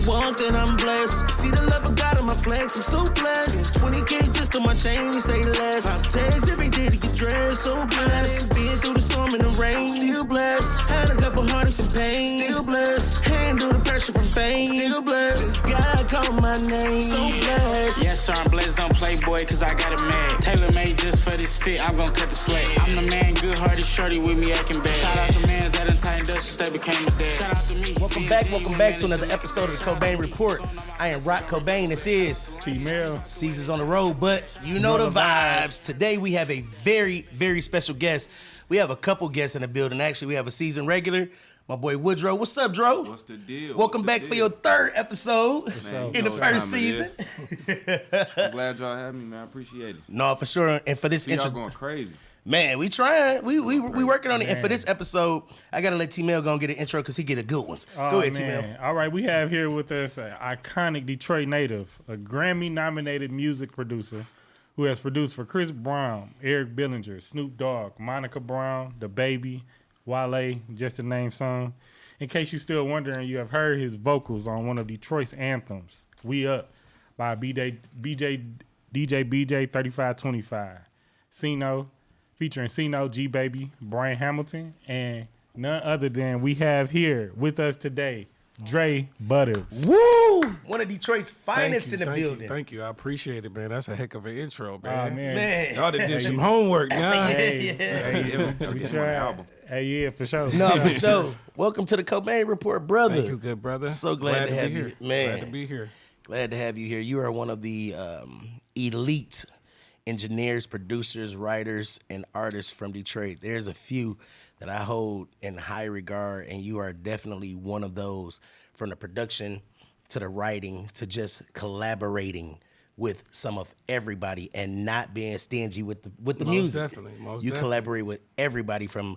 walk that I'm blessed. See the love of God in my flex, I'm so blessed. 20K just on my chain, say less. I text every day to get dressed, so blessed. Been through the storm and the rain, still blessed. Had a couple heartaches and pain, still blessed. Handle the pressure from fame, still blessed. Just God called my name, so blessed. Yes, sir, I'm blessed, don't play boy, cause I got it mad. Tailor made just for this fit, I'm gon' cut the slack. I'm the man, good hearted shorty with me acting bad. Shout out to mans that done tightened up since they became a dad. Shout out to me. Welcome back to another episode of the Cobain Report. I am Rock Cobain, this is T-Mail. Seasons on the road, but you know the vibes. Today we have a very, very special guest. We have a couple guests in the building. Actually, we have a season regular, my boy Woodrow. What's up, Dro? What's the deal? Welcome back for your third episode in the first season. I'm glad y'all had me, man. I appreciate it. No, for sure. And for this Y'all going crazy. Man, we trying. We working on it. And for this episode, I gotta let T-Mail go and get an intro because he get a good ones. Go ahead, T-Mail. All right, we have here with us an iconic Detroit native, a Grammy-nominated music producer who has produced for Chris Brown, Eric Bellinger, Snoop Dogg, Monica Brown, The Baby, Wale, just to name some. In case you're still wondering, you have heard his vocals on one of Detroit's anthems, We Up, by DJ BJ 3525. Ceno, featuring Ceno, G-Baby, Brian Hamilton, and none other than we have here with us today, Dre Butters. Woo! One of Detroit's finest in the building. Thank you. I appreciate it, man. That's a heck of an intro, Man. man. Y'all done did some homework now. We tried. Hey, yeah, for sure. No, for sure. Welcome to the Cobain Report, brother. Thank you, good brother. So glad to have you, man. Glad to be here. Glad to have you here. You are one of the elite engineers, producers, writers, and artists from Detroit. There's a few that I hold in high regard, and you are definitely one of those, from the production to the writing to just collaborating with some of everybody and not being stingy with the Most music. Definitely. Collaborate with everybody from.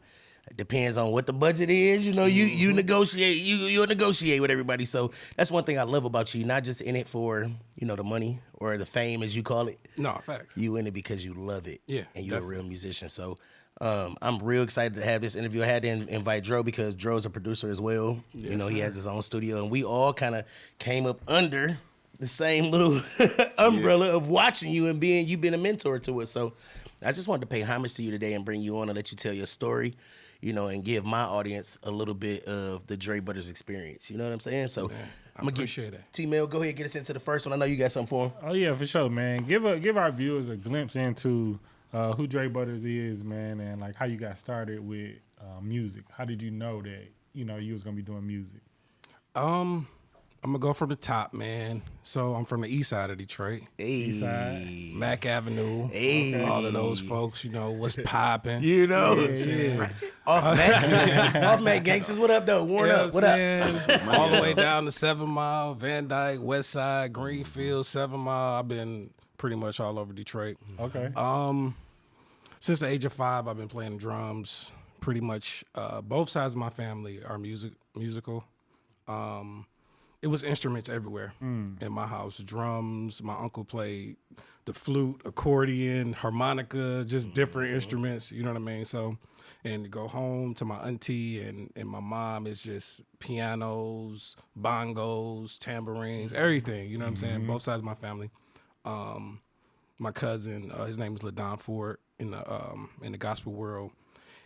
Depends on what the budget is, you know. You negotiate, you negotiate with everybody. So that's one thing I love about you. Not just in it for the money or the fame, as you call it. No, facts. You in it because you love it. Yeah, and you're definitely. a real musician. So I'm real excited to have this interview. I had to invite Dro because Dro's a producer as well. Yes, He has his own studio, and we all kind of came up under the same little umbrella of watching you and you've been a mentor to us. So I just wanted to pay homage to you today and bring you on and let you tell your story. And give my audience a little bit of the Dre Butters experience. You know what I'm saying? So I'm gonna appreciate it. T-Mail, go ahead, get us into the first one. I know you got something for him. Oh yeah, for sure, man. Give our viewers a glimpse into who Dre Butters is, man, and like how you got started with music. How did you know that you was gonna be doing music? I'm gonna go from the top, man. So I'm from the east side of Detroit. East side. Mack Avenue. Hey. All of those folks, what's popping. Off Mac Gangsters, what up though? Warren up, what up? All the way down to 7 Mile, Van Dyke, West Side, Greenfield, 7 Mile. I've been pretty much all over Detroit. Okay. Since the age of 5, I've been playing drums. Pretty much both sides of my family are musical. It was instruments everywhere in my house. Drums. My uncle played the flute, accordion, harmonica, just different instruments. You know what I mean? So, and to go home to my auntie and my mom, is just pianos, bongos, tambourines, everything. You know what I'm saying? Both sides of my family. My cousin, his name is LaDon Ford in the gospel world.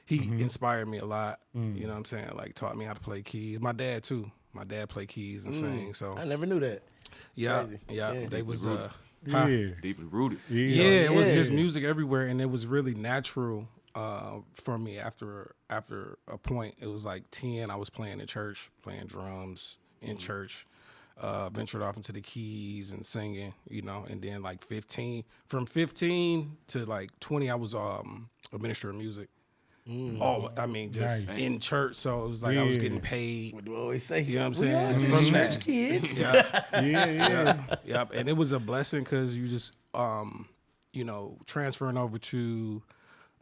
He inspired me a lot. You know what I'm saying? Like taught me how to play keys. My dad too. My dad played keys and sang. So I never knew that. Yeah. They was Deeply rooted. It was just music everywhere, and it was really natural for me. After a point, it was like 10. I was playing in church, playing drums in church. Ventured off into the keys and singing, and then like 15. From 15 to like 20, I was a minister of music. Just in church. So it was like I was getting paid. What do I always say? You know what I'm saying? From church kids. Yep. And it was a blessing because you just, transferring over to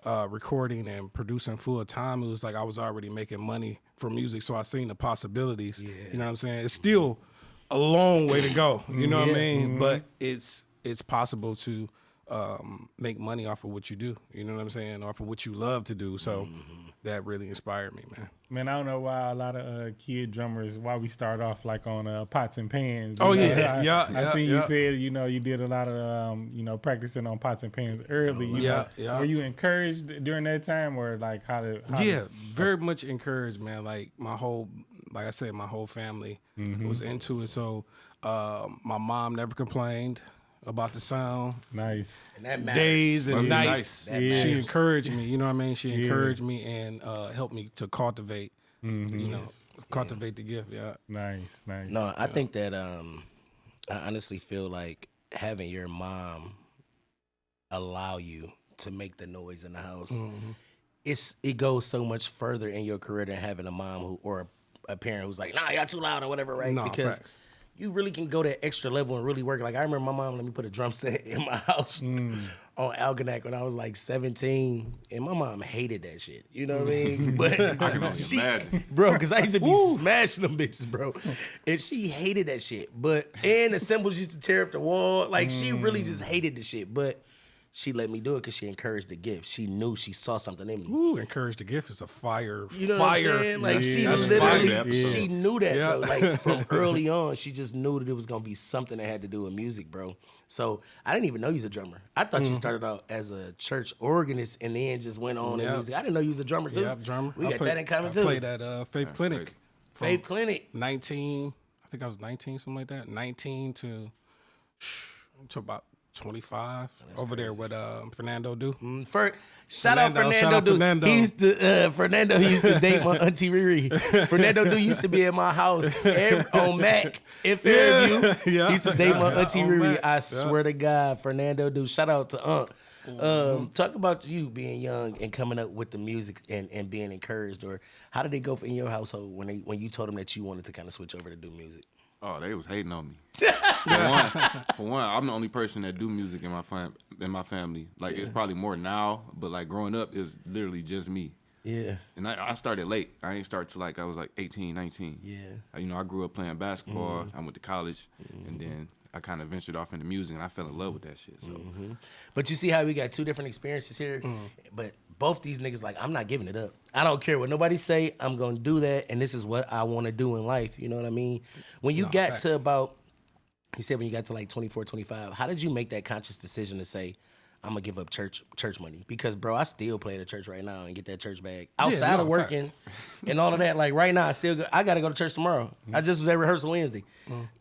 recording and producing full time. It was like I was already making money from music, so I seen the possibilities. Yeah. You know what I'm saying? It's still a long way to go. You know what I mean? But it's possible to make money off of what you do. You know what I'm saying? Off of what you love to do. So that really inspired me, man. Man, I don't know why a lot of kid drummers, why we start off like on pots and pans. Oh, You know, yeah. I seen you said, you did a lot of, practicing on pots and pans early. You know. Were you encouraged during that time, or like very much encouraged, man. Like like I said, my whole family was into it. So my mom never complained about the sound. Nice. And that matters. Days and nights. Nice. She encouraged me, you know what I mean? She encouraged me and helped me to cultivate, cultivate the gift, Nice. No, I think that I honestly feel like having your mom allow you to make the noise in the house, it goes so much further in your career than having a mom or a parent who's like, nah, y'all too loud or whatever, right? No, because facts. you really can go that extra level and really work. Like, I remember my mom let me put a drum set in my house on Algonac when I was like 17, and my mom hated that shit. You know what I mean? But I can only imagine. bro, because I used to be smashing them bitches, bro. And she hated that shit. And the cymbals used to tear up the wall. Like, she really just hated the shit. But she let me do it because she encouraged the gift. She knew she saw something in me. Ooh, encouraged the gift is a fire. You know what I'm saying? Like, she literally, she knew that, bro. Like, from early on, she just knew that it was going to be something that had to do with music, bro. So, I didn't even know you was a drummer. I thought you started out as a church organist and then just went on in music. I didn't know you was a drummer, too. Yeah, drummer. We got that in common, too. I played at Faith Clinic. Faith Clinic. 19, I think I was 19, something like that. 19 to about 25 over there with Fernando Do. Shout out Fernando Do. Fernando. He used to Fernando. He used to date my auntie Riri. Fernando Do used to be at my house on Mac in Fairview. He used to date my auntie Riri. Mac. I swear to God, Fernando Do. Shout out to Aunt. Talk about you being young and coming up with the music and being encouraged, or how did they go in your household when you told them that you wanted to kind of switch over to do music? Oh, they was hating on me. For one, I'm the only person that do music in my family. Like, it's probably more now, but like growing up, it was literally just me. Yeah. And I started late. I didn't start till like I was like 18, 19. Yeah. I grew up playing basketball. I went to college, and then I kind of ventured off into music, and I fell in love with that shit. So, But you see how we got two different experiences here? But both these niggas like, I'm not giving it up. I don't care what nobody say. I'm going to do that, and this is what I want to do in life. You know what I mean? When you got to about, you said when you got to like 24, 25, how did you make that conscious decision to say, I'm going to give up church money? Because, bro, I still play at a church right now and get that church bag. Outside of working and all of that, like right now, I got to go to church tomorrow. I just was at rehearsal Wednesday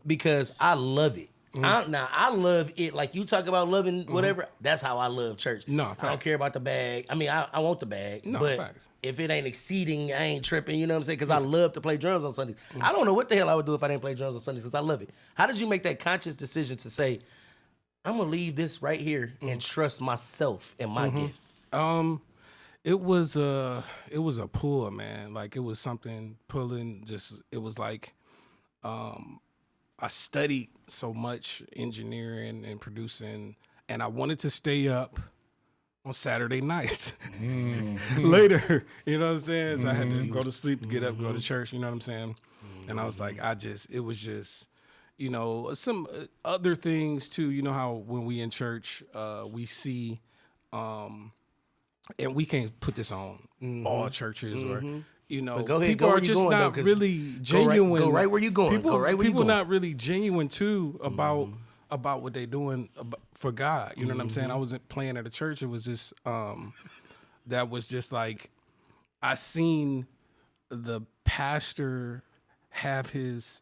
because I love it. I love it. Like, you talk about loving whatever. That's how I love church. I don't care about the bag. I mean, I want the bag. But if it ain't exceeding, I ain't tripping. You know what I'm saying? Because I love to play drums on Sundays. I don't know what the hell I would do if I didn't play drums on Sundays because I love it. How did you make that conscious decision to say, I'm going to leave this right here and trust myself and my gift? It was a pull, man. Like, it was something pulling. It was like, I studied so much engineering and producing, and I wanted to stay up on Saturday nights later. You know what I'm saying? So I had to go to sleep, get up, go to church. You know what I'm saying? And I was like, it was just, some other things too. You know how when we in church, we see, and we can't put this on all churches or. Go ahead, people are just not really genuine. Go right where you going. People not really genuine too about what they doing for God. You know what I'm saying? I wasn't playing at a church. It was just that was just like I seen the pastor have his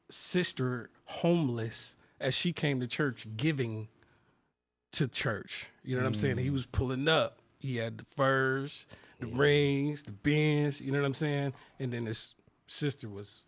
sister homeless as she came to church giving to church. You know what I'm saying? He was pulling up. He had the furs, the rings, the bins, you know what I'm saying? And then his sister was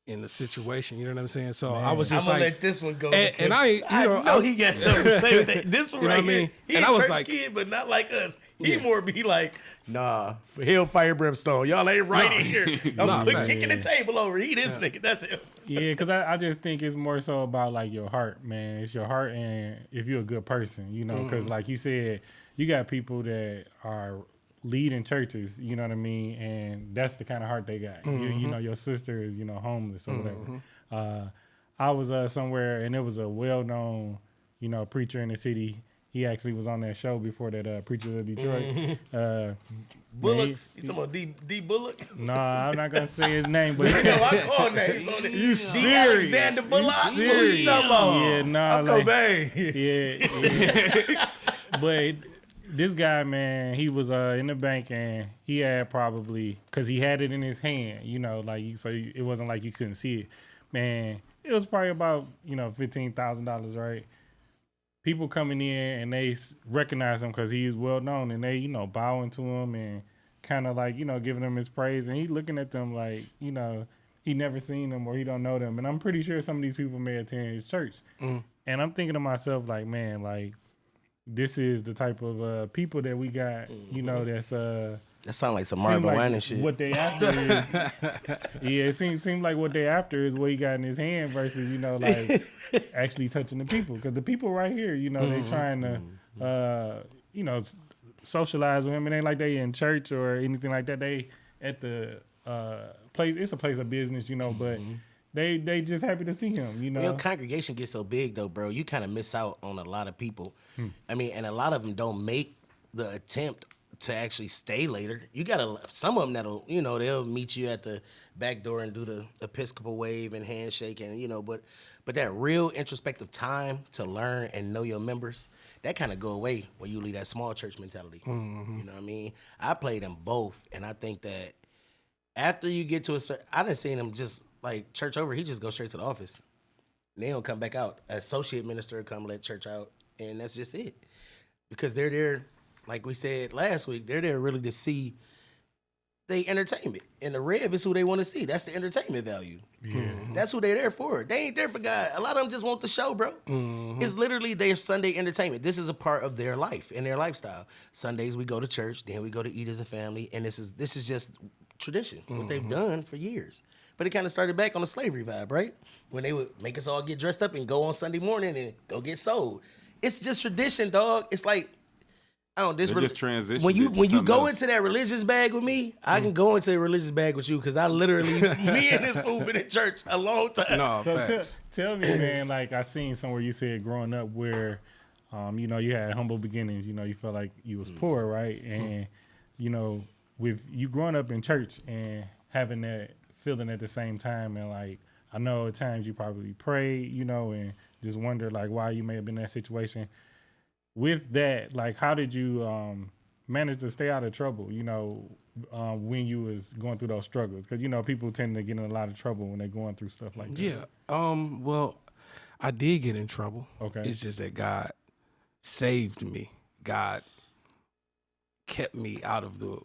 in the situation, you know what I'm saying? So I was just I'm gonna like, let this one go. And I know he got something to say with that. This one right here, he and a I was church like, kid, but not like us. He more be like, nah, for hellfire brimstone, y'all ain't right in here. I'm kicking the table over. He this nigga, that's it. Yeah, because I just think it's more so about like your heart, man. It's your heart, and if you're a good person, because like you said, you got people that are leading churches, you know what I mean? And that's the kind of heart they got. You know, your sister is, homeless or whatever. I was somewhere, and it was a well-known you know, preacher in the city. He actually was on that show before that, Preachers of Detroit. Bullocks? You talking about D Bullock? Nah, I'm not gonna say his name, but Yo, I call names on it. You D serious? Alexander Bullock? serious? What you talking about? Yeah, nah, I'm like, Cobain. yeah. But this guy, man, he was in the bank and he had probably, cause he had it in his hand, you know, like so it wasn't like you couldn't see it. Man, it was probably about $15,000, right? People coming in and they recognize him because he is well known, and they bowing to him and kind of like giving him his praise, and he looking at them like he never seen them or he don't know them, and I'm pretty sure some of these people may attend his church, and I'm thinking to myself like, man, like this is the type of people that we got, that's That sound like some Marvin Wine and shit. What they after is, yeah, it seems like what they after is what he got in his hand versus like actually touching the people, because the people right here, they trying to socialize with him. It ain't like they in church or anything like that. They at the place. It's a place of business, but they just happy to see him. When your congregation gets so big though, bro, you kind of miss out on a lot of people. I mean, and a lot of them don't make the attempt to actually stay later. You gotta, some of them that'll, they'll meet you at the back door and do the Episcopal wave and handshake, and but that real introspective time to learn and know your members, that kind of go away when you leave that small church mentality. You know what I mean? I played them both, and I think that after you get to a certain, I done seen them just like church over, he just go straight to the office. They don't come back out. Associate minister come let church out, and that's just it. Because they're there, like we said last week, they're there really to see they entertainment. And the Rev is who they want to see. That's the entertainment value. Yeah. That's who they're there for. They ain't there for God. A lot of them just want the show, bro. It's literally their Sunday entertainment. This is a part of their life and their lifestyle. Sundays we go to church, then we go to eat as a family, and this is just tradition, what they've done for years. But it kind of started back on the slavery vibe, right? When they would make us all get dressed up and go on Sunday morning and go get sold. It's just tradition, dog. It's like, I don't. This just transition. When you go into that religious bag with me, I can go into the religious bag with you because I literally, me and this fool been in church a long time. No, so tell me, man. Like I seen somewhere you said growing up where, you had humble beginnings. You felt like you was poor, right? And with you growing up in church and having that feeling at the same time, and like I know at times you probably prayed, and just wonder like why you may have been in that situation. With that, like, how did you manage to stay out of trouble, when you was going through those struggles? Because, people tend to get in a lot of trouble when they're going through stuff like that. Yeah. Well, I did get in trouble. Okay. It's just that God saved me. God kept me out of the,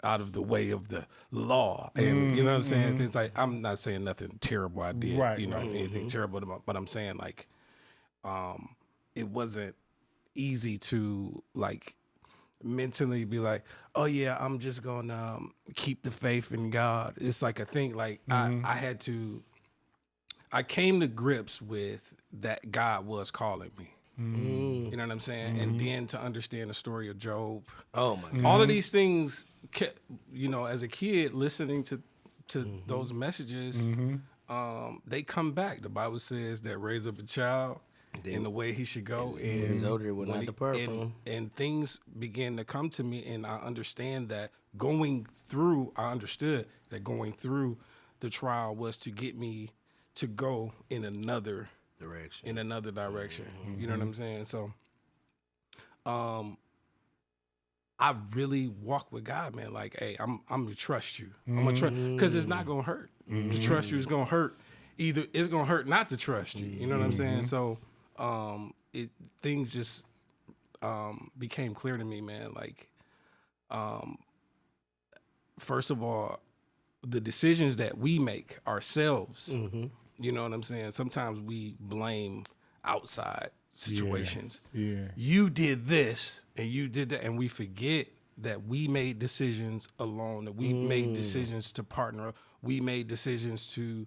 out of the way of the law. And, you know what I'm saying? Things like, I'm not saying nothing terrible I did, anything terrible, but I'm saying, like, it wasn't easy to like mentally be like, oh yeah, I'm just gonna keep the faith in God. It's like a thing. Like I came to grips with that God was calling me. You know what I'm saying? And then to understand the story of Job. Oh my God. All of these things, as a kid listening to those messages, they come back. The Bible says that raise up a child in the way he should go, and when he's older, will not depart from him. And things began to come to me, and I understood that going through the trial was to get me to go in another direction. You know what I'm saying? So, I really walk with God, man. Like, hey, I'm gonna trust you. I'm gonna trust, because it's not gonna hurt. To trust you is gonna hurt. Either it's gonna hurt not to trust you. You know what I'm saying? So. Things just became clear to me, man. Like, first of all, the decisions that we make ourselves, you know what I'm saying? Sometimes we blame outside situations. Yeah. You did this and you did that, and we forget that we made decisions alone, that we made decisions to partner up. We made decisions to,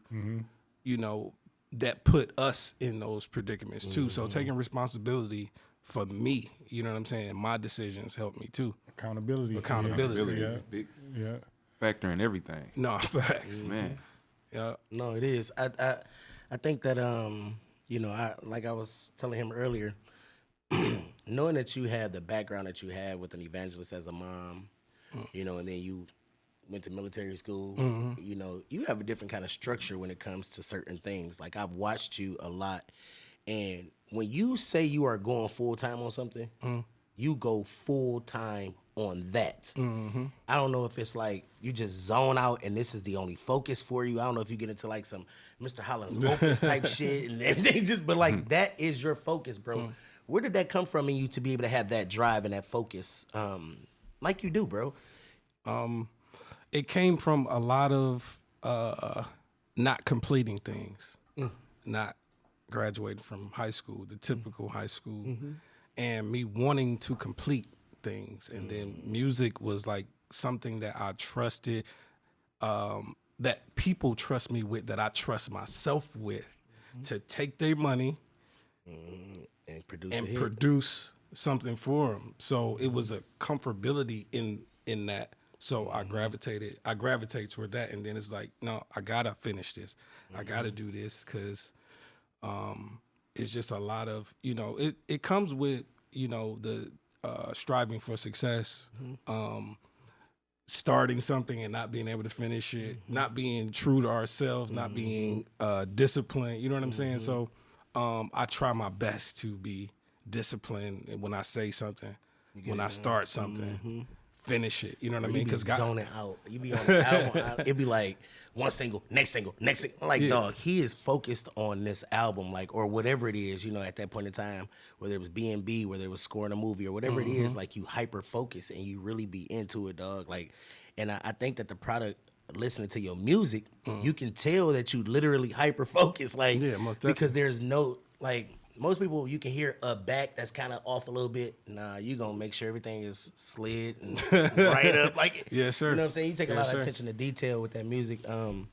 that put us in those predicaments too. So taking responsibility for me, you know what I'm saying? My decisions helped me too. Accountability Accountability yeah. is a big Yeah. factor in everything. No, facts. Man. Yeah. No, it is. I think that You know, I was telling him earlier, knowing that you have the background that you have with an evangelist as a mom, you know, and then you went to military school, you know, you have a different kind of structure when it comes to certain things. Like, I've watched you a lot, and when you say you are going full-time on something, you go full-time on that. I don't know if it's like you just zone out and this is the only focus for you. I don't know if you get into like some Mr. Holland's Opus type shit and everything, but like that is your focus, bro. Where did that come from in you to be able to have that drive and that focus like you do, bro? It came from a lot of not completing things, not graduating from high school, the typical high school, and me wanting to complete things. And then music was like something that I trusted, that people trust me with, that I trust myself with, to take their money And produce something for them. So it was a comfortability in that. So I gravitate toward that, and then it's like, no, I gotta finish this. I gotta do this, because it's just a lot of, you know, it comes with, you know, the striving for success, starting something and not being able to finish it, not being true to ourselves, not being disciplined. You know what I'm saying? So I try my best to be disciplined when I say something, when I start something. Finish it, you know what I mean? Because zoning out, you be on the album, it'd be like one single, next single, next single. Like, dog, he is focused on this album, like, or whatever it is, you know, at that point in time, whether it was B&B, whether it was scoring a movie or whatever it is, like, you hyper focus and you really be into it, dog. Like, and I think that the product, listening to your music, you can tell that you literally hyper focus, like, because there's no, like, most people, you can hear a back that's kind of off a little bit. Nah, you gonna make sure everything is slid and right up. Like, yes, sir. You know what I'm saying? You take a lot of attention to detail with that music. Do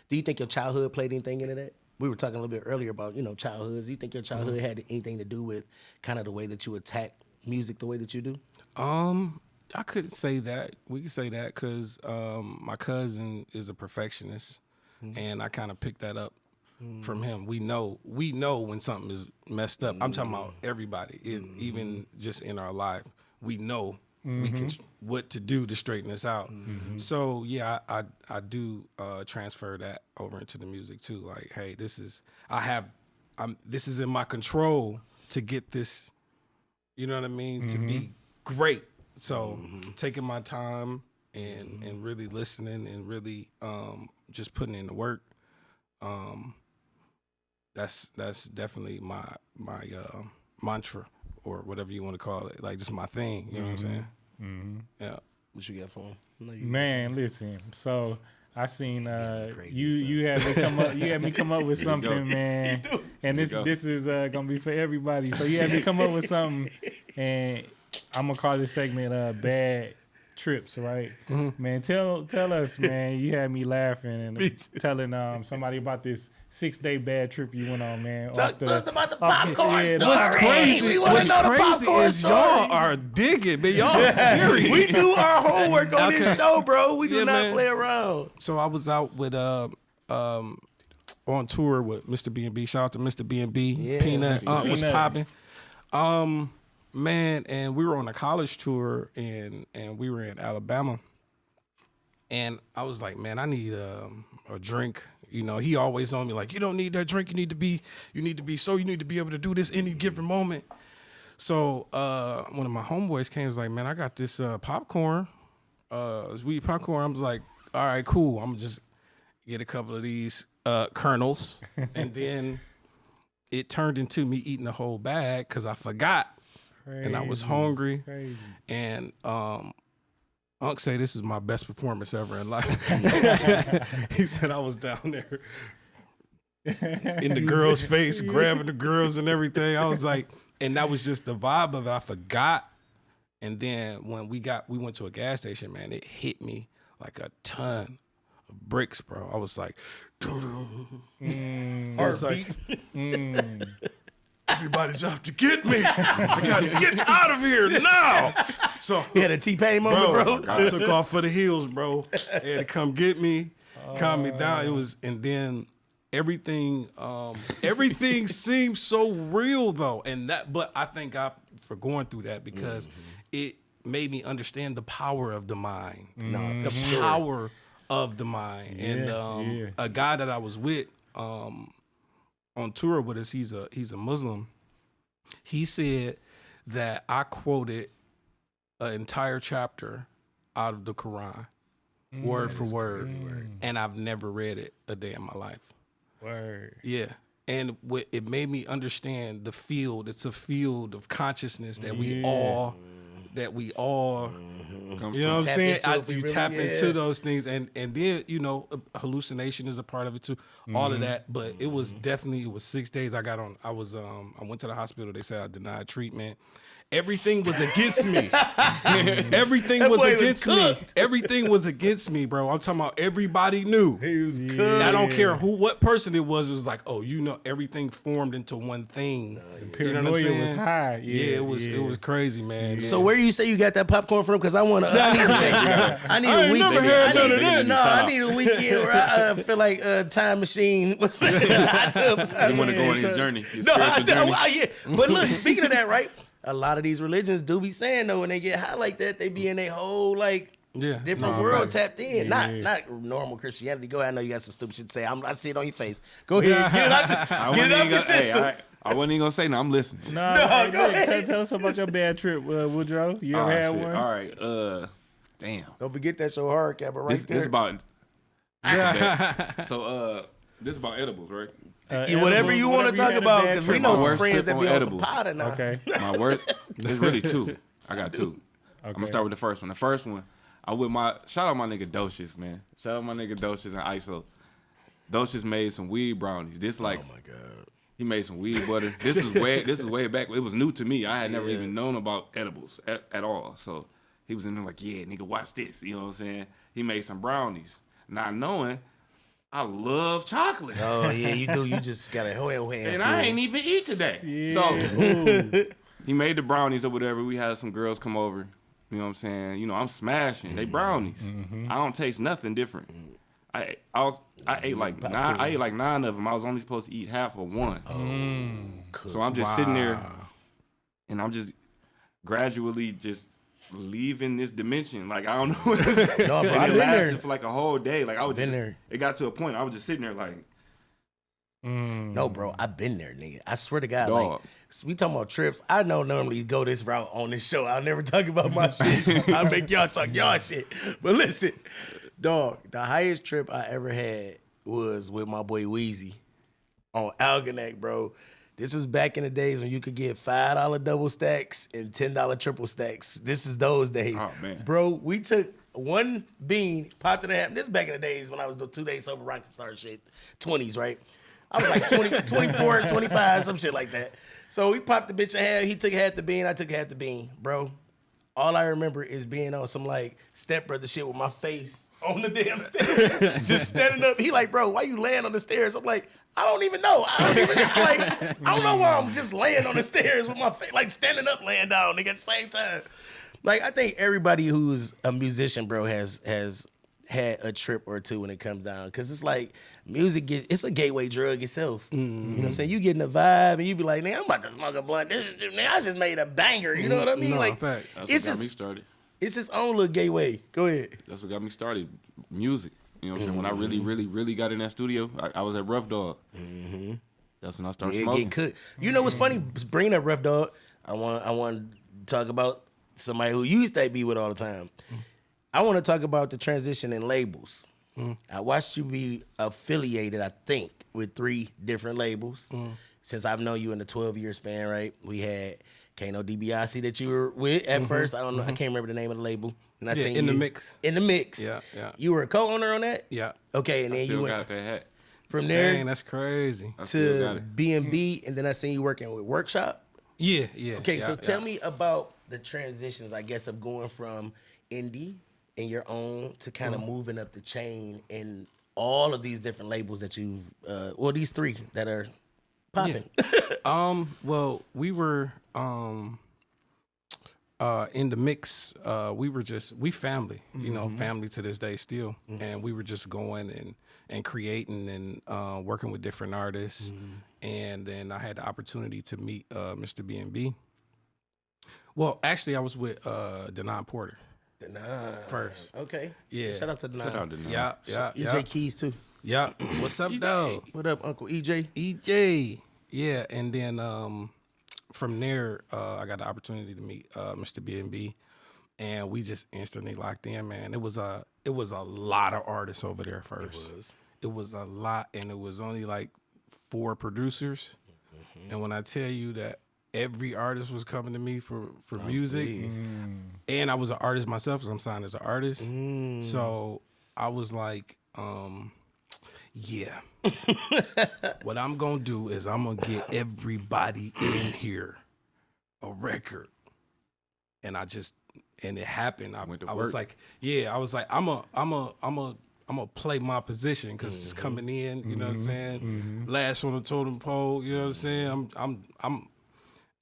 you think your childhood played anything into that? We were talking a little bit earlier about, you know, childhoods. Do you think your childhood had anything to do with kind of the way that you attack music the way that you do? I couldn't say that. We could say that because my cousin is a perfectionist, and I kind of picked that up from him. We know when something is messed up. I'm talking about everybody, even just in our life. We know we can what to do to straighten this out. So yeah, I do transfer that over into the music too. Like, hey, this is in my control to get this. You know what I mean? To be great. So taking my time and really listening and really just putting in the work. That's definitely my mantra, or whatever you want to call it. Like, just my thing. You know what I'm saying? Yeah. What you got for him? Man, listen. So I seen you had me come up. You had me come up with something, man. And this is gonna be for everybody. So you had me come up with something, and I'm gonna call this segment "Bad Trips," right? Man, tell us, man. You had me laughing and telling somebody about this 6-day bad trip you went on, man. Talk to us about the popcorn story. What's crazy? What's crazy is y'all are digging, man. Y'all serious. We do our homework on this show, bro. We do not play around. So I was out with on tour with Mr. B&B. Shout out to Mr. B&B. Peanut was popping. Man, and we were on a college tour, and we were in Alabama. And I was like, man, I need a drink. You know, he always on me like, you don't need that drink. You need to be able to do this any given moment. So one of my homeboys came, was like, man, I got this popcorn, sweet popcorn. I was like, all right, cool. I'm gonna just get a couple of these kernels. And then it turned into me eating the whole bag because I forgot. Crazy. And I was hungry. Crazy. And Unc say this is my best performance ever in life. He said I was down there in the girl's face, grabbing the girls and everything. I was like, and that was just the vibe of it. I forgot. And then when we went to a gas station, man, it hit me like a ton of bricks, bro. I was like, I was like, everybody's out to get me. I gotta get out of here now. So you had a T-Pain moment, bro. I took off for the hills, bro. They had to come get me, calm me down. It was, and then everything seems so real though, but I thank God for going through that because it made me understand the power of the mind, power of the mind. And a guy that I was with on tour with us, he's a Muslim. He said that I quoted an entire chapter out of the Quran, word for word, and I've never read it a day in my life. Word. Yeah. And it made me understand the field. It's a field of consciousness that we all you know what I'm saying? You tap into those things, and then hallucination is a part of it too. All of that, but it was 6 days. I went to the hospital. They said I denied treatment. Everything was against me. Everything was against me. Everything was against me, bro. I'm talking about everybody knew. He was cooked. I don't care what person it was. It was like, everything formed into one thing. You know what I'm saying? Was high. Yeah, it was crazy, man. So where you say you got that popcorn from? Because I need to take I need a weekend. I need a weekend where I feel like a time machine. What's that? You want to go on his journey, his spiritual journey. Yeah. But look, speaking of that, right? A lot of these religions do be saying though, when they get high like that, they be in a whole different world tapped in. Not normal Christianity. Go ahead, I know you got some stupid shit to say. I see it on your face. Go ahead, get it out your system. I wasn't even gonna say no. I'm listening. Go ahead. Tell us about your bad trip, Woodrow. You ever had one? All right. Damn. Don't forget that so hard, Cap. Right there. This about. So this is about edibles, right? Whatever you want to talk about, because we know some friends that be on some powder now. Okay. My worst. There's really two. I got two. Okay. I'm gonna start with the first one. The first one, shout out my nigga Docious, man. Shout out my nigga Docious and ISO. Docious made some weed brownies. Oh my god. He made some weed butter. This is way back. It was new to me. I had never even known about edibles at all. So he was in there like, yeah, nigga, watch this. You know what I'm saying? He made some brownies, not knowing I love chocolate. Oh yeah, you do. You just got a whole and I ain't even eat today. Yeah. So he made the brownies or whatever. We had some girls come over. You know what I'm saying? I'm smashing. They brownies. Mm-hmm. I don't taste nothing different. I ate like 9 of them. I was only supposed to eat half of one. So I'm just sitting there, and I'm just gradually just leaving this dimension. Like I don't know. No, bro, and it lasted for like a whole day. Like I was been there. It got to a point I was just sitting there like. No, bro, I've been there, nigga. I swear to God, Dog. like we talking about trips. I don't normally go this route on this show. I'll never talk about my shit. I make y'all talk y'all shit. But listen, dog, the highest trip I ever had was with my boy Weezy on Algonac, bro. This was back in the days when you could get $5 double stacks and $10 triple stacks. This is those days. Oh, man. Bro, we took one bean, popped it in half. This is back in the days when I was doing 2 days sober rock star shit, 20s, right? I was like 24, 25, some shit like that. So we popped the bitch in half. He took half the bean. I took half the bean. Bro, all I remember is being on some like stepbrother shit with my face on the damn stairs. Just standing up. He like, bro, why you laying on the stairs? I'm like, I don't even know. I don't know why I'm just laying on the stairs with my face, like standing up, laying down, nigga, at the same time. Like, I think everybody who's a musician, bro, has had a trip or two when it comes down. Because it's like, music, it's a gateway drug itself. Mm-hmm. You know what I'm saying? You getting a vibe, and you be like, I'm about to smoke a blunt. I just made a banger. You know what I mean? No, like, facts. That's what got me started. It's its own little gateway. Go ahead. That's what got me started. Music. You know what I'm saying? When I really got in that studio, I was at Rough Dog. Mm-hmm. That's when I started smoking. Get cooked. You know what's funny? Bringing up Rough Dog, I want to talk about somebody who you used to be with all the time. I want to talk about the transition in labels. I watched you be affiliated, I think, with 3 different labels. Since I've known you in the 12-year span, right? We had Ceno DiBiase that you were with at first. I don't know. I can't remember the name of the label. And I seen in you the mix. In the mix. Yeah. You were a co-owner on that? Yeah. Okay, and then you went got that hat. from there. Dang, that's crazy. To B&B, and then I seen you working with Workshop. Yeah. Okay, so tell me about the transitions, I guess, of going from indie and your own to kind of moving up the chain and all of these different labels that you've, these 3 that are popping. Well, we were, in the mix, we family, you know, family to this day still. And we were just going and creating and working with different artists. And then I had the opportunity to meet Mr. B&B. Well, actually, I was with Denon Porter. Denon. First. Okay. Yeah. Shout out to Denon. Shout out to Denon. Yeah. EJ Keys, too. Yeah. What's up, though? What up, Uncle EJ? EJ. Yeah. And then from there, I got the opportunity to meet Mr. B&B. And we just instantly locked in, man. It was a lot of artists over there first. It was a lot, and it was only like 4 producers. And when I tell you that every artist was coming to me for music, and I was an artist myself, because I'm signed as an artist. So I was like, yeah. What I'm gonna do is I'm gonna get everybody in here a record. And it happened. I was like, I'm gonna play my position, because just coming in, you know what I'm saying? Last on the totem pole, you know what I'm saying? I'm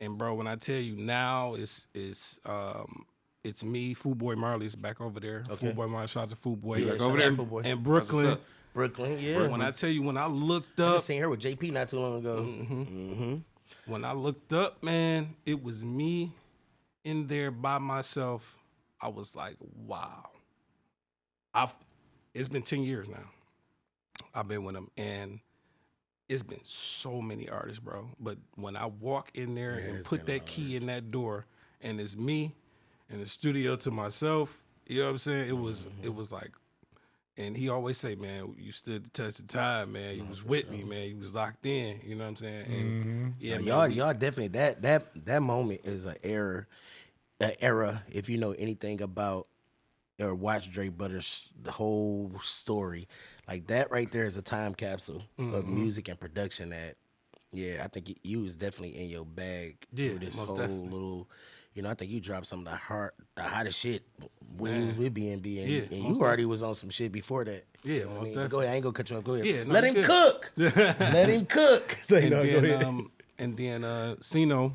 and bro, when I tell you now, it's me, Foodboy Marley's back over there. Foodboy Marley, shout out to Foodboy. Yeah, Back shout over out there. to Foodboy. And Brooklyn. Brooklyn, yeah. When I tell you, when I looked I up, just seen her with JP not too long ago. when I looked up, man, it was me in there by myself. I was like, wow. It's been 10 years now. I've been with him, and it's been so many artists, bro. But when I walk in there and put that key in that door, and it's me in the studio to myself, you know what I'm saying? It was like, and he always say, man, you stood the test of time, man. You was with me, man. You was locked in, you know what I'm saying? And yeah, man, y'all definitely, that moment is an era, if you know anything about or watch Dre Butters, the whole story. Like, that right there is a time capsule of music and production that, I think you was definitely in your bag through this whole little, I think you dropped some of the hottest shit when you was with B&B, and you already was on some shit before that. Yeah, most definitely. Go ahead, I ain't gonna cut you off. Go ahead. Yeah, no, Let him cook. Let him cook. So, and go ahead. Ceno,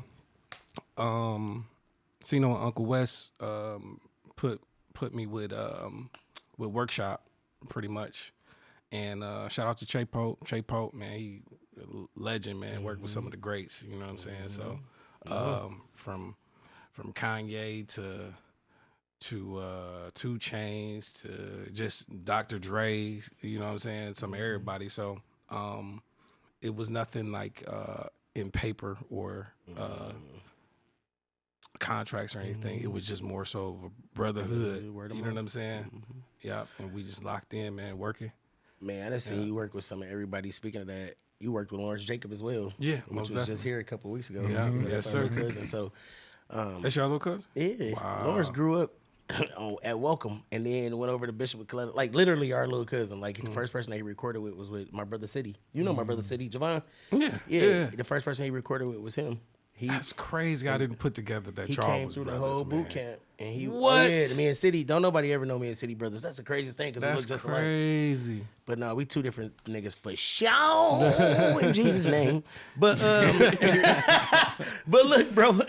Ceno and Uncle Wes put me with Workshop, pretty much. And shout out to Che Pope, man. He a legend, man. Worked with some of the greats, you know what I'm saying? So from Kanye to 2 Chainz to just Dr. Dre, you know what I'm saying? Some of everybody. So it was nothing like in paper or contracts or anything. It was just more so of a brotherhood. You know what I'm saying? Yeah, and we just locked in, man, working. Man, I done seen you work with some of everybody. Speaking of that, you worked with Lawrence Jacob as well. Yeah, which most was definitely. just here a couple weeks ago. Yeah, yes, sir. Cousin. So, that's your little cousin? yeah, Wow. Lawrence grew up at Welcome, and then went over to Bishop and Coletta. Like, literally our little cousin. Like, the first person that he recorded with was with my brother City. You know my brother City, Javon? Yeah. The first person he recorded with was him. That's crazy. I didn't put together that He Charles came was through the brothers, whole man. boot camp, and he What? me and City. Don't nobody ever know me and City brothers. That's the craziest thing, because we That's look just alike. crazy. But no, we 2 different niggas for sure, in Jesus' name. But but look, bro.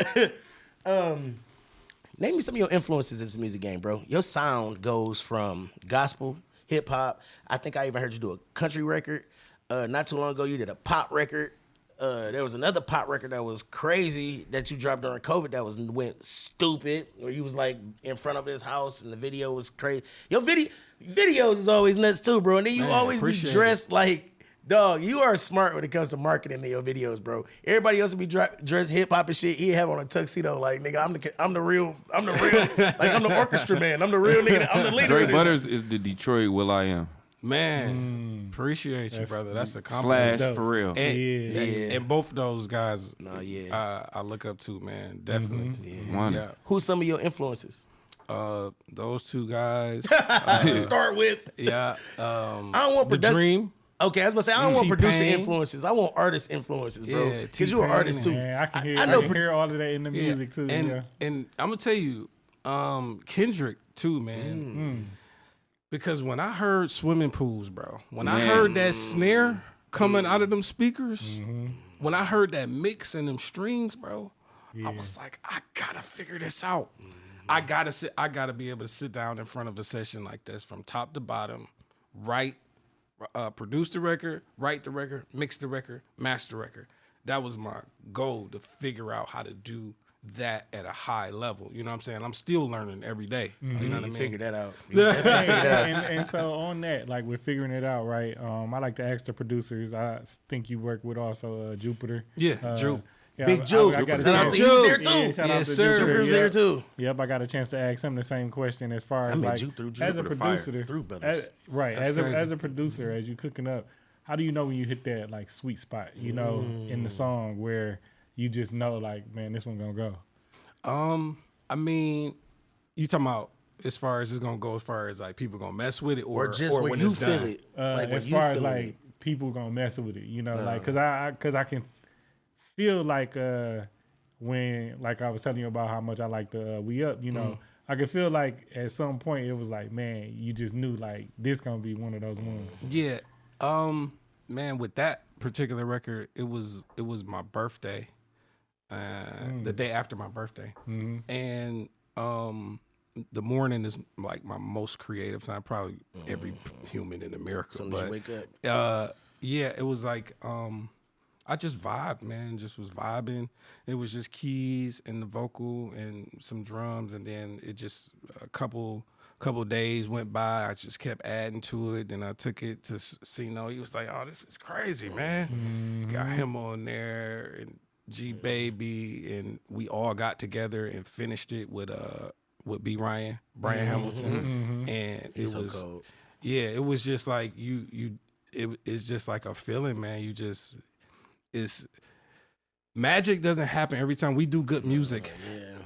Name me some of your influences in this music game, bro. Your sound goes from gospel, hip hop. I think I even heard you do a country record. Not too long ago, you did a pop record. There was another pop record that was crazy that you dropped during COVID that went stupid, where you was like in front of his house and the video was crazy. Your videos is always nuts too, bro. And then you always be dressed like, dog, you are smart when it comes to marketing in your videos, bro. Everybody else would be dressed hip hop and shit. He have on a tuxedo, like, nigga, I'm the real, like, I'm the orchestra man. I'm the real nigga. I'm the leader. Dre of this. Butters is the Detroit Will I Am. Man, appreciate you, brother. That's a / compliment. for real. And both of those guys, No, I look up to, man. Definitely. One. Who's some of your influences? Those 2 guys. To start with. Yeah. I don't want The Dream. Okay, I was about to say, I don't want producer T-Pain. influences. I want artist influences, bro. Yeah, Because you're an T-Pain artist, too. Yeah, I can hear. I I know can hear all of that in the music too. And I'm gonna tell you, Kendrick too, man. Because when I heard Swimming Pools, bro, when I heard that snare coming out of them speakers, when I heard that mix and them strings, bro, I was like, I gotta figure this out. I gotta be able to sit down in front of a session like this from top to bottom, produce the record, write the record, mix the record, master the record. That was my goal, to figure out how to do that at a high level. You know what I'm saying? I'm still learning every day. You know what I mean? Figure that out. And so on that, like with figuring it out, right? I like to ask the producers. I think you work with also Jupiter. Yeah, Drew. Yeah, Big Juke. I got a Shout out chance. to you there too. Yeah, shout out to sir. Jupiter. Jupiter's there too. Yep, I got a chance to ask him the same question as far as met like Juke through as a Jupiter producer, through Butters. as a producer, as you cooking up, how do you know when you hit that like sweet spot? You know, in the song where you just know like, man, this one gonna go. I mean, you talking about as far as it's gonna go, as far as like people gonna mess with it, or just where when you it's feel done? it. Like As far as like people gonna mess with it, you know, like because I can feel like when like I was telling you about how much I like the We Up, you know, I could feel like at some point it was like, man, you just knew like this gonna be one of those ones. Yeah, man, with that particular record, it was my birthday, the day after my birthday, and the morning is like my most creative time. Probably every human in America, As soon as but you wake up. yeah, it was like I just vibed, man. Just was vibing. It was just keys and the vocal and some drums, and then it just a couple days went by. I just kept adding to it. Then I took it to Ceno. He was like, "Oh, this is crazy, man." Got him on there and G Baby, and we all got together and finished it with Brian Hamilton, and it was cold. Yeah, it was just like it's just like a feeling, man. It's magic doesn't happen every time we do good music.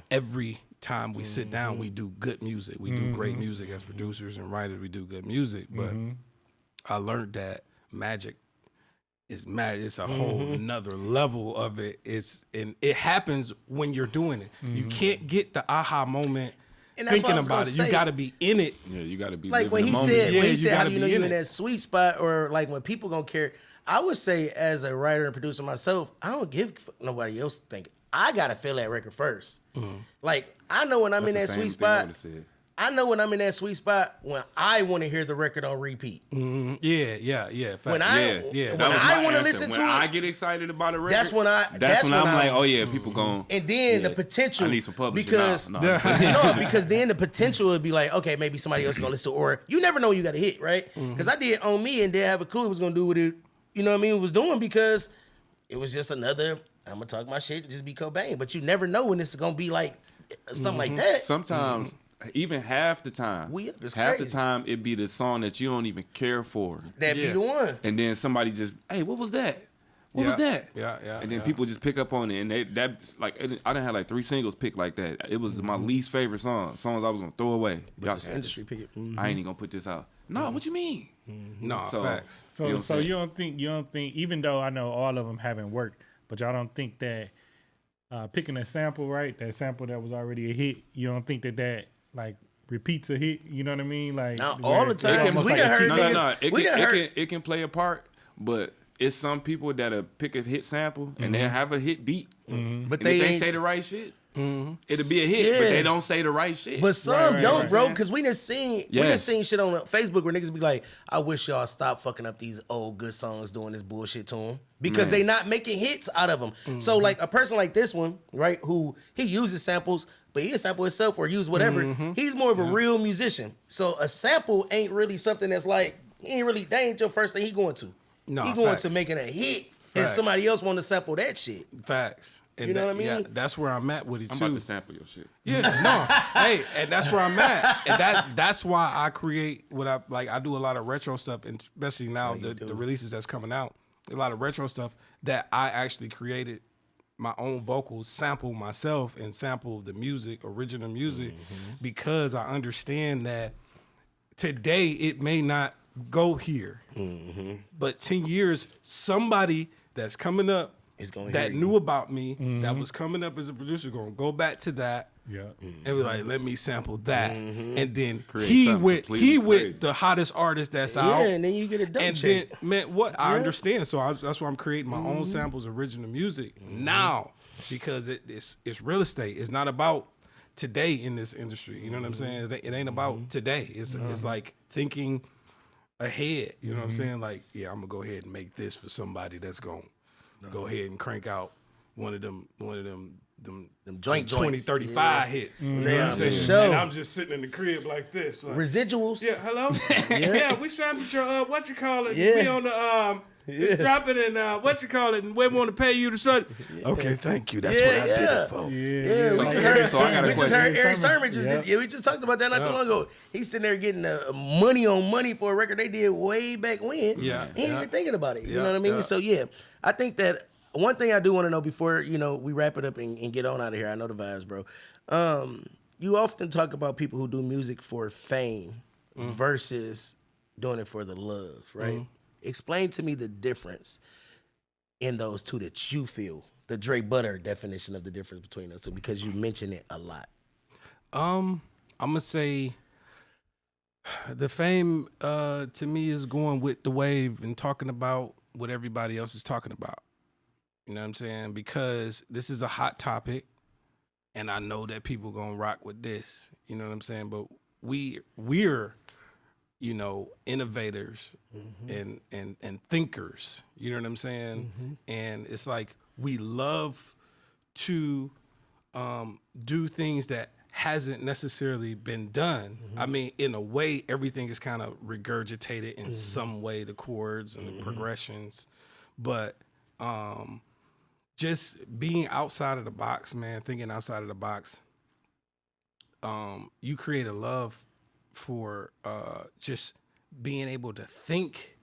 Every time we sit down, we do good music. We do great music as producers and writers. We do good music, but I learned that magic is mad. It's a whole nother level of it. And it happens when you're doing it. You can't get the aha moment And that's what I thinking was about gonna it. say. You got to be in it. Yeah, you got to be Like living when the he moment. said, Yeah, when he you said, how gotta do you be know you're in in it. that sweet spot, or like when people gonna care? I would say, as a writer and producer myself, I don't give a fuck nobody else think. I gotta feel that record first. Like I know when I'm in that That's the sweet same thing I spot. would've said. I know when I'm in that sweet spot when I want to hear the record on repeat. Yeah. Fact. When Yeah, when that was I my want to answer. listen when to I it, get excited about a record. that's when I'm like, oh yeah, people going. and then the potential. I need some publishing because now. no, because then the potential would be like, okay, maybe somebody else gonna listen, or you never know when you got a hit, right? Because I did On Me and didn't have a clue it was gonna do what it, you know what I mean, was doing, because it was just another, I'm gonna talk my shit and just be Cobain. But you never know when it's gonna be like something like that. Sometimes, even half the time, We Up is half crazy. the time it be the song that you don't even care for, That be the one. and then somebody just, hey, what was that? What was that? Yeah. And then people just pick up on it, and that's like, I done had like 3 singles picked like that. It was my least favorite songs I was gonna throw away. Y'all This can have industry this. pick it. I ain't even gonna put this out. No, what you mean? No, So- facts. So You know what I'm so saying? you don't think even though I know all of them haven't worked, but y'all don't think that picking a sample, right? That sample that was already a hit, you don't think that like repeats a hit, you know what I mean? Like Not where all the it's time, almost 'cause we like a done heard cheat- niggas- No. we done heard- It can play a part, but it's some people that'll pick a hit sample and they'll have a hit beat. But And they if they ain't- say the right shit, it'll be a hit, but Yeah. they don't say the right shit. But some right, don't, right. bro. Because we done seen Yes. shit on Facebook where niggas be like, "I wish y'all stop fucking up these old good songs doing this bullshit to them because they not making hits out of them." So like a person like this one, right? Who he uses samples, but he'll sample himself or use whatever. He's more of a real musician. So a sample ain't really something that's like that ain't your first thing he going to. No, he going facts. to making a hit, and Facts. somebody else want to sample that shit. Facts. And You know what I Yeah, mean? that's where I'm at with it I'm too. about to sample your shit. Yeah, no, hey, and that's where I'm at, and that's why I create what I like. I do a lot of retro stuff, and especially now the releases that's coming out, a lot of retro stuff that I actually created my own vocals, sample myself, and sample the music, original music, because I understand that today it may not go here, but 10 years, somebody that's coming up gonna that hear knew about me, that was coming up as a producer, gonna go back to that, Yeah. and be like, let me sample that, and then Create he something with completely crazy. the hottest artist that's Yeah, out, and then you get a dump and check. then man, what I understand. So that's why I'm creating my own samples, original music now. because it's real estate. It's not about today in this industry. You know what I'm saying? It ain't about today. It's like thinking ahead. You know what I'm saying? Like, yeah, I'm gonna go ahead and make this for somebody that's gonna go ahead and crank out one of them joint 20, 35 hits. You know what I'm saying? Sure. And I'm just sitting in the crib like this. Like, Residuals. yeah, hello? Yeah, we sampled your, what you call it? You be on the, it's dropping and what you call it? And we want to pay you to shut. Okay, thank you. That's what I did it for. Yeah, So, we just heard, so I got a question. Eric Sermon just did. Yeah, we just talked about that not too long ago. He's sitting there getting money on money for a record they did way back when. Yeah, he ain't even thinking about it. You Yeah, know what I mean? yeah. So yeah, I think that one thing I do want to know before we wrap it up and get on out of here. I know the vibes, bro. You often talk about people who do music for fame versus doing it for the love, right? Explain to me the difference in those two that you feel, the Dre Butters definition of the difference between those two, because you mention it a lot. I'm gonna say the fame to me is going with the wave and talking about what everybody else is talking about. You know what I'm saying? Because this is a hot topic, and I know that people gonna rock with this. You know what I'm saying? But we're innovators and thinkers. You know what I'm saying? And it's like we love to do things that hasn't necessarily been done. I mean, in a way, everything is kind of regurgitated in some way, the chords and the progressions, but just being outside of the box, man, thinking outside of the box, you create a love for just being able to think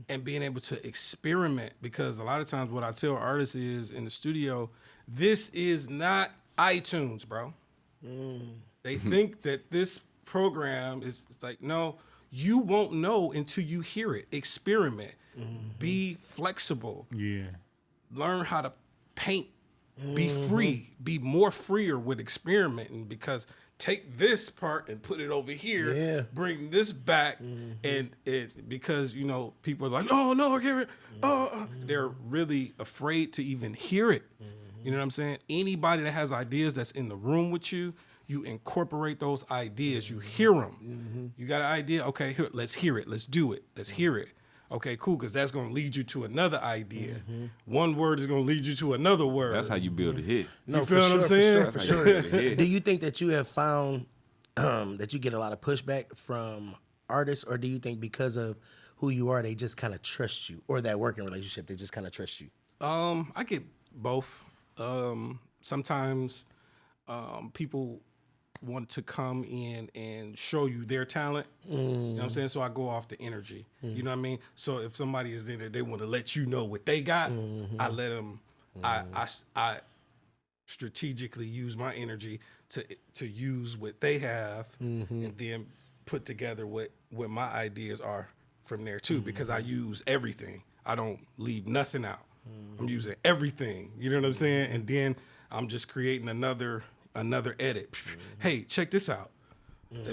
and being able to experiment, because a lot of times what I tell artists is in the studio, this is not iTunes, bro. They think that this program is like, no, you won't know until you hear it. Experiment. Be flexible. Yeah. Learn how to paint. Be free. Be more freer with experimenting, because take this part and put it over here. Yeah. Bring this back, and because people are like, oh no, I can't. They're really afraid to even hear it. You know what I'm saying? Anybody that has ideas that's in the room with you, you incorporate those ideas. You hear them. You got an idea? Okay, here, let's hear it. Let's do it. Let's hear it. Okay, cool, because that's going to lead you to another idea. One word is going to lead you to another word. That's how you build a hit. You feel what I'm saying? For sure. Do you think that you have found that you get a lot of pushback from artists, or do you think because of who you are, they just kind of trust you, or that working relationship, they just kind of trust you? I get both. Sometimes people want to come in and show you their talent. You know what I'm saying? So I go off the energy. You know what I mean? So if somebody is there, they want to let you know what they got, I let them, I strategically use my energy to use what they have, and then put together what my ideas are from there too, because I use everything. I don't leave nothing out. I'm using everything. You know what I'm saying? And then I'm just creating another edit. Hey, check this out.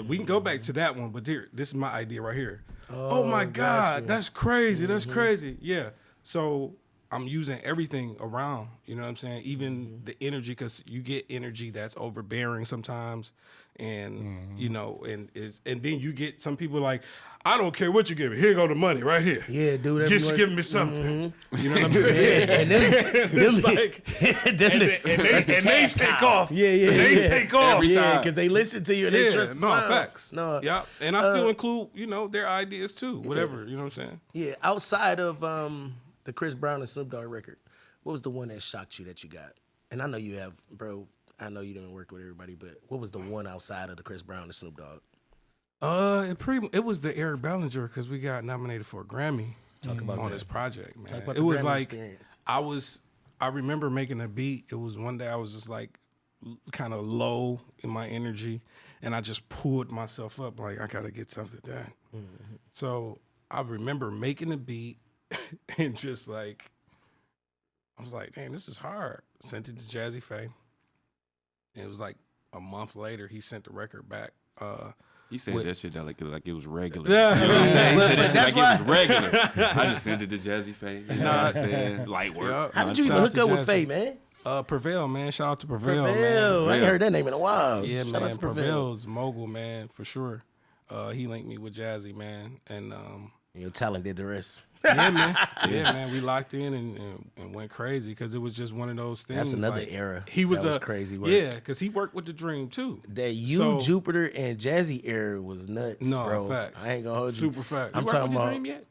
We can go back to that one, but this is my idea right here. Oh my God, that's crazy. That's crazy. Yeah. So I'm using everything around, you know what I'm saying? Even the energy, because you get energy that's overbearing sometimes. And, and then you get some people like, I don't care what you give me. Here go the money right here. Yeah, dude. Just giving me something. You know what I'm saying? And it's like, and they take off. They take off. Every time. Because they listen to you and they trust the sound. Facts. No, yeah. And I still include, their ideas too. Whatever, you know what I'm saying? Yeah. Outside of the Chris Brown and Snoop Dogg record, what was the one that shocked you that you got? And I know you have, bro. I know you didn't work with everybody, but what was the one outside of the Chris Brown and Snoop Dogg? It was the Eric Bellinger, because we got nominated for a Grammy on this project, man. Talk about it the was Grammy like experience. I remember making a beat. It was one day I was just like kind of low in my energy, and I just pulled myself up like I gotta get something done. So I remember making a beat and just like I was like, "Damn, this is hard." Sent it to Jazzy Faye. And it was like a month later, he sent the record back. He said that shit like it was regular. Yeah. You know what I'm saying? He said that shit like it was regular. I just sent it to Jazzy Faye. You know what I'm saying? Light work. How did you hook up with Faye, man? Prevail, man. Shout out to Prevail, man. Prevail. I ain't heard that name in a while. Yeah, Shout out man. to Prevail. Prevail's mogul, man, for sure. He linked me with Jazzy, man, and Your talent did the rest. yeah, man. Yeah, man. We locked in and went crazy because it was just one of those things. That's another like, era. He was that was a crazy work. Yeah, because he worked with the Dream too. That So- Jupiter and Jazzy era was nuts, No, bro. facts. I ain't gonna hold you. Super facts. I'm You talking about. Dream yet?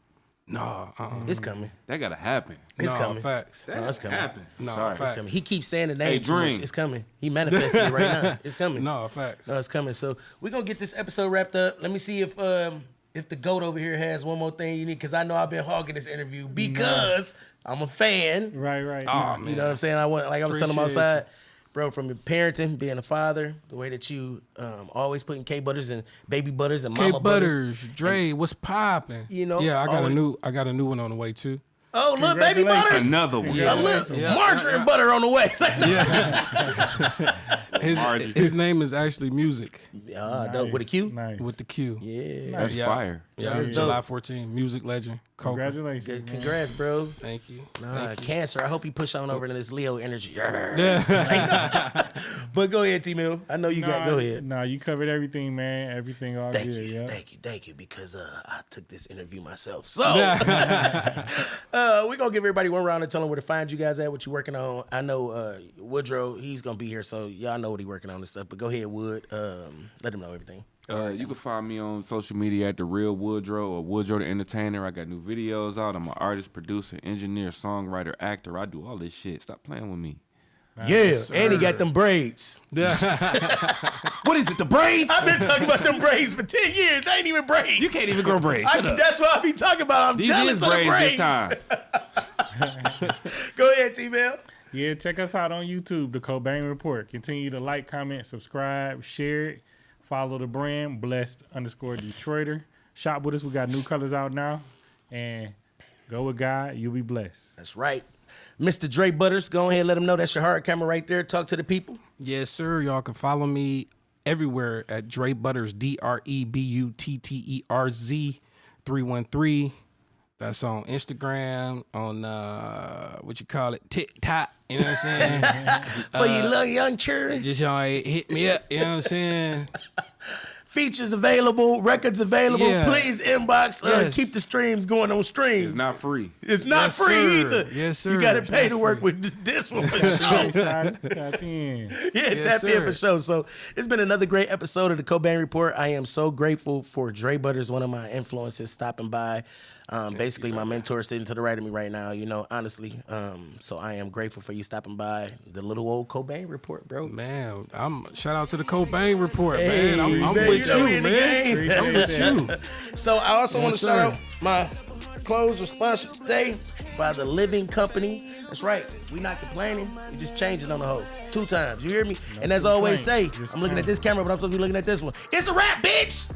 No, It's coming. That gotta happen. It's no, coming. Facts. No, it's coming. Happen. No, Sorry. facts. It's coming. He keeps saying the name. Hey, too much. Dream. It's coming. He manifested it right now. It's coming. No, facts. No, it's coming. So we're gonna get this episode wrapped up. Let me see if the GOAT over here has one more thing you need, because I know I've been hogging this interview because I'm a fan. Right. Oh, man. You know what I'm saying? I want, like I was telling him Appreciate outside, bro, from your parenting, being a father, the way that you always putting K Butters and Baby Butters and K Mama Butters. Butters, Dre, what's popping? You know, yeah, I got always- a new one on the way too. Oh, look, Baby Butters. Another one. A little margarine butter on the way. It's like, His name is actually Music dope. With a Q? Nice. with the Q. Yeah. That's Yeah. fire. Yeah, that's July dope. 14. Music legend. Coca. Congratulations. Good. man. Congrats, bro. Thank you. Cancer. I hope you push on over to this Leo energy. But go ahead, T-Mill. I know you got. Go ahead. Nah, you covered everything, man. Everything all Thank good. you, Yeah. thank you, because I took this interview myself. So we're gonna give everybody one round and tell them where to find you guys at, what you working on. I know Woodrow, he's gonna be here, so y'all know what he working on and stuff. But go ahead, Wood. Let him know everything. You can find me on social media at The Real Woodrow or Woodrow the Entertainer. I got new videos out. I'm an artist, producer, engineer, songwriter, actor. I do all this shit. Stop playing with me. Yeah, and he got them braids. What is it, the braids? I've been talking about them braids for 10 years. They ain't even braids. You can't even grow braids. That's what I be talking about. I'm These jealous is of the braids braids. this time. Go ahead, T-Mail. Yeah, check us out on YouTube, The Cobain Report. Continue to like, comment, subscribe, share it. Follow the brand, blessed_Detroiter. Shop with us. We got new colors out now. And go with God. You'll be blessed. That's right. Mr. Dre Butters, go ahead and let him know that's your hard camera right there. Talk to the people. Yes, sir. Y'all can follow me everywhere at Dre Butters, DREBUTTERZ 313. That's on Instagram, on TikTok. You know what I'm saying? For you little young children. Just y'all hit me up. You know what I'm saying? Features available, records available. Yeah. Please inbox. Yes. Keep the streams going on streams. It's not free. It's not Yes, free sir. either. Yes, sir. You got to It's pay not to work free. with this one for sure. Tap in. Yeah, tap in sir. for sure. So it's been another great episode of the Cobain Report. I am so grateful for Dre Butters, one of my influences, stopping by. Basically, my mentor sitting to the right of me right now, you know, honestly. So I am grateful for you stopping by the little old Cobain Report, bro. Man, shout out to the Cobain Report, Hey, man. I'm man, with you know you, we in the man. game. I'm with you. So I also want to sir. shout out my clothes are sponsored today by The Living Company. That's right. We not complaining. We just changing on the hoe 2 times. You hear me? And as I always say, Just I'm looking at this camera, but I'm supposed to be looking at this one. It's a wrap, bitch.